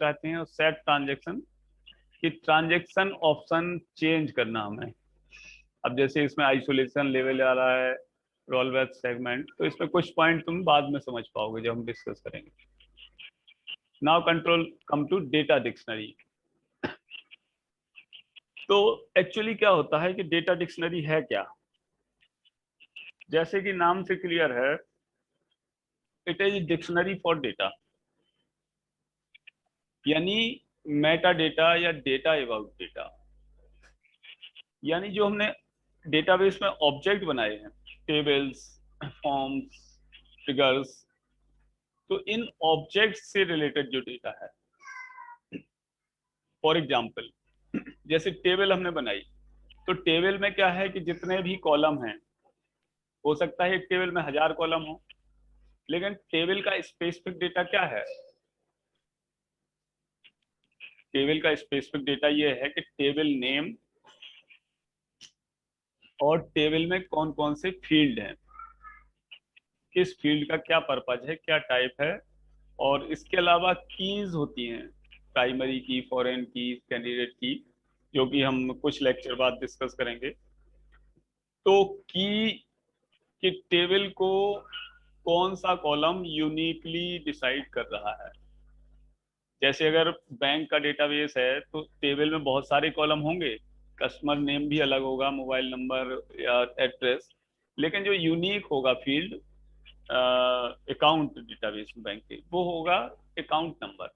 चाहते हैं और सेट ट्रांजेक्शन कि ट्रांजेक्शन ऑप्शन चेंज करना हमें। अब जैसे इसमें आइसोलेशन लेवल आ रहा है, रोल बैक सेगमेंट, तो इसमें कुछ पॉइंट तुम बाद में समझ पाओगे जब हम डिस्कस करेंगे। Now control come to data dictionary. तो एक्चुअली क्या होता है कि डेटा डिक्शनरी है क्या? जैसे कि नाम से क्लियर है, it is dictionary for data, यानी मेटा डेटा या डेटा अबाउट डेटा। यानी जो हमने डेटाबेस में ऑब्जेक्ट बनाए हैं, टेबल्स, फॉर्म्स, फिगर्स, तो इन ऑब्जेक्ट से रिलेटेड जो डेटा है, फॉर एग्जाम्पल जैसे टेबल हमने बनाई, तो टेबल में क्या है कि जितने भी कॉलम हैं, हो सकता है एक टेबल में 1000 कॉलम हो, लेकिन टेबल का स्पेसिफिक डेटा क्या है? टेबल का स्पेसिफिक डेटा ये है कि टेबल नेम और टेबल में कौन कौन से फील्ड हैं, किस फील्ड का क्या पर्पज है, क्या टाइप है, और इसके अलावा कीज होती हैं, प्राइमरी की, फॉरेन की, कैंडिडेट की, जो कि हम कुछ लेक्चर बाद डिस्कस करेंगे। तो की कि टेबल को कौन सा कॉलम यूनिकली डिसाइड कर रहा है। जैसे अगर बैंक का डेटाबेस है तो टेबल में बहुत सारे कॉलम होंगे, कस्टमर नेम भी अलग होगा, मोबाइल नंबर या एड्रेस, लेकिन जो यूनिक होगा फील्ड अकाउंट डेटाबेस में बैंक के, वो होगा अकाउंट नंबर।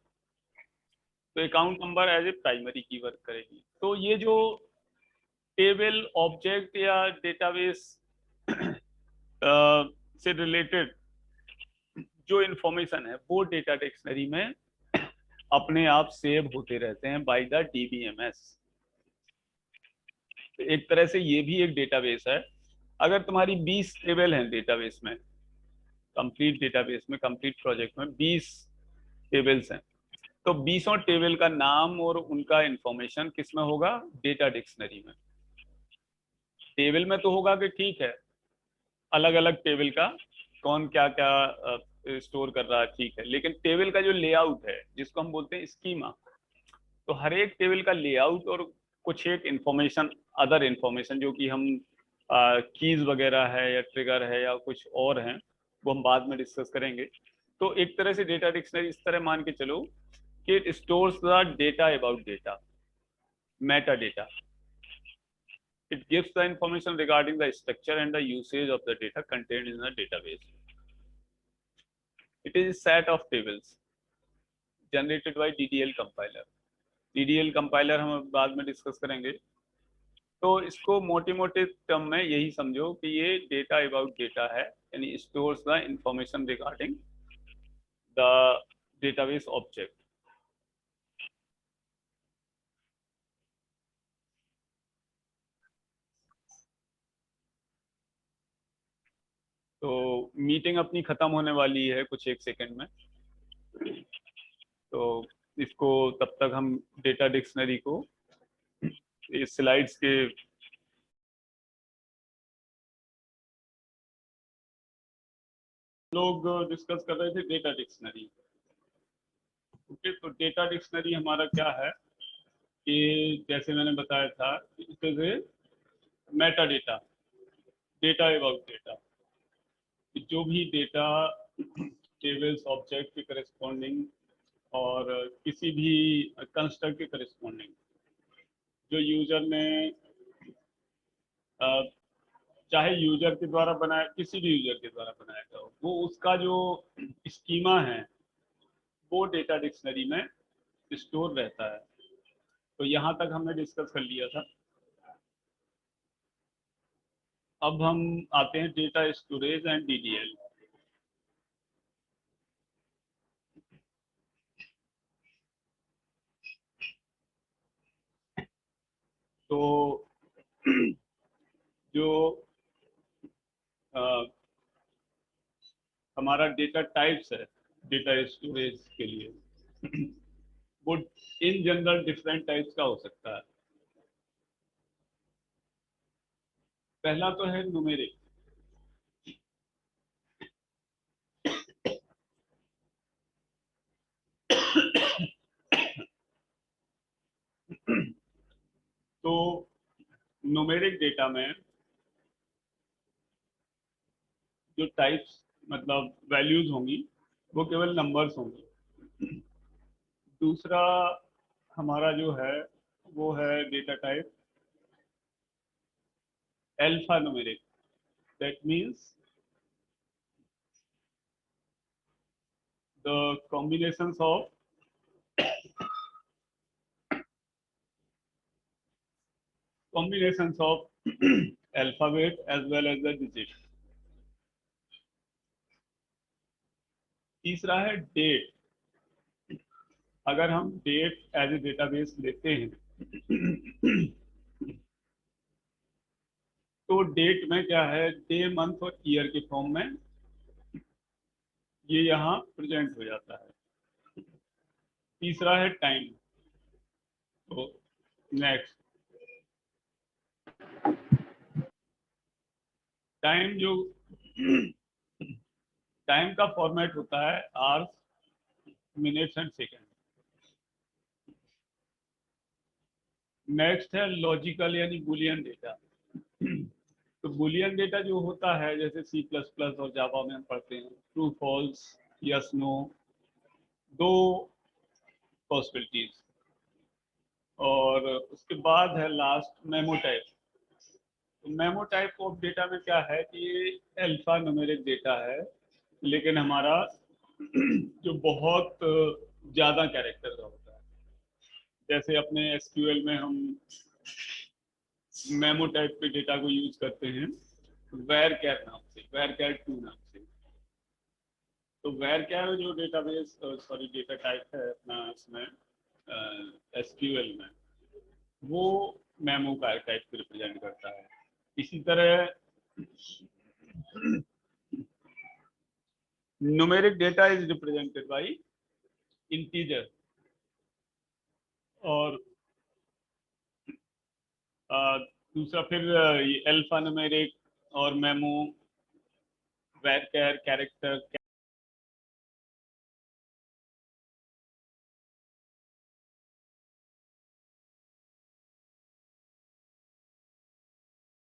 तो account number as a primary key work करेगी। तो ये जो टेबल ऑब्जेक्ट या डेटाबेस से रिलेटेड जो इंफॉर्मेशन है, वो डेटा डिक्शनरी में अपने आप सेव होते रहते हैं बाय द डीबीएमएस। एक तरह से ये भी एक डेटाबेस है। अगर तुम्हारी 20 टेबल हैं डेटाबेस में, कंप्लीट डेटाबेस में, कंप्लीट प्रोजेक्ट में 20 टेबल्स हैं, तो 20 टेबल का नाम और उनका इंफॉर्मेशन किस में होगा? डेटा डिक्शनरी में। टेबल में तो होगा कि ठीक है, अलग अलग टेबल का कौन क्या क्या स्टोर कर रहा है, ठीक है, लेकिन टेबल का जो लेआउट है, जिसको हम बोलते हैं स्कीमा, तो हर एक टेबल का लेआउट और कुछ एक इंफॉर्मेशन, अदर इंफॉर्मेशन जो कि हम कीज वगैरह है या ट्रिगर है या कुछ और हैं, वो हम बाद में डिस्कस करेंगे। तो एक तरह से डेटा डिक्शनरी इस तरह मान के चलो कि it stores the data about data, Meta data. It gives the information regarding the structure and the usage of the data contained in the database. It is a set of tables generated by DDL compiler. DDL compiler हम बाद में discuss करेंगे। तो इसको मोटे मोटे term में यही समझो कि ये डेटा अबाउट डेटा है, यानी stores the information regarding the database object. तो मीटिंग अपनी खत्म होने वाली है कुछ एक सेकंड में, तो इसको तब तक हम डेटा डिक्शनरी को इस स्लाइड्स के लोग डिस्कस कर रहे थे डेटा डिक्शनरी। ओके, तो डेटा डिक्शनरी हमारा क्या है कि जैसे मैंने बताया था, it is a Meta data, data about data. जो भी डेटा टेबल्स ऑब्जेक्ट के करस्पॉन्डिंग और किसी भी कंस्ट्रक्ट के करस्पॉन्डिंग जो यूजर ने चाहे यूजर के द्वारा बनाया, किसी भी यूजर के द्वारा बनाया गया हो, वो उसका जो स्कीमा है वो डेटा डिक्शनरी में स्टोर रहता है। तो यहाँ तक हमने डिस्कस कर लिया था। अब हम आते हैं डेटा स्टोरेज एंड डीडीएल। तो जो आ, हमारा डेटा टाइप्स है डेटा स्टोरेज के लिए, वो इन जनरल डिफरेंट टाइप्स का हो सकता है। पहला तो है न्यूमेरिक। तो न्यूमेरिक डेटा में जो टाइप्स मतलब वैल्यूज होंगी वो केवल नंबर्स होंगी। दूसरा हमारा जो है वो है data type alpha numeric. That means the combinations of alphabet as well as the digit। तीसरा है डेट। अगर हम डेट एज ए डेटाबेस लेते हैं तो डेट में क्या है, डे मंथ और ईयर के फॉर्म में ये यहाँ प्रेजेंट हो जाता है। तीसरा है टाइम। तो नेक्स्ट टाइम जो टाइम का फॉर्मेट होता है hours, minutes and second. Next है लॉजिकल यानी बुलियन डेटा। तो बुलियन डेटा जो होता है जैसे सी प्लस प्लस और जावा में हम पढ़ते हैं ट्रू फॉल्स यस नो, दो पॉसिबिलिटीज। और उसके बाद है लास्ट मेमो टाइप। तो मेमो टाइप ऑफ डेटा में क्या है कि ये अल्फा न्यूमेरिक डेटा है लेकिन हमारा जो बहुत ज्यादा कैरेक्टर का होता है। जैसे अपने एसक्यूएल में हम मेमो टाइप के डेटा को यूज करते हैं वेर कैर नाम से, वेर कैर 2 नाम से। तो वेर कैर जो डेटाबेस सॉरी डेटा टाइप है अपना इसमें एसक्यूएल में, वो मेमो का टाइप को रिप्रेजेंट करता है। इसी तरह numeric data is represented by integer. और दूसरा फिर ये अल्फा न्यूमेरिक और मेमो, वेर कैर, कैरेक्टर